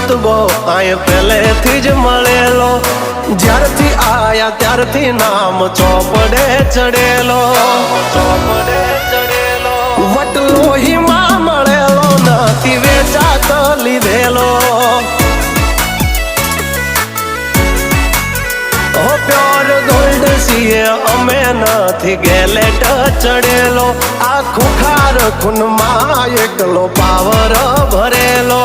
રુતબો આય પહેલેથી જ મળેલો, જ્યારથી આયા ત્યારથી નામ ચોપડે ચડેલો, ચોપડે ચડેલો. વટલોહીમાં મળેલો નથી વેચાત લીધેલો. પ્યોર ગોલ્ડ છીએ અમે નથી ગેલેટ ચડેલો. આ ખુખાર ખૂનમાં એકલો પાવર ભરેલો.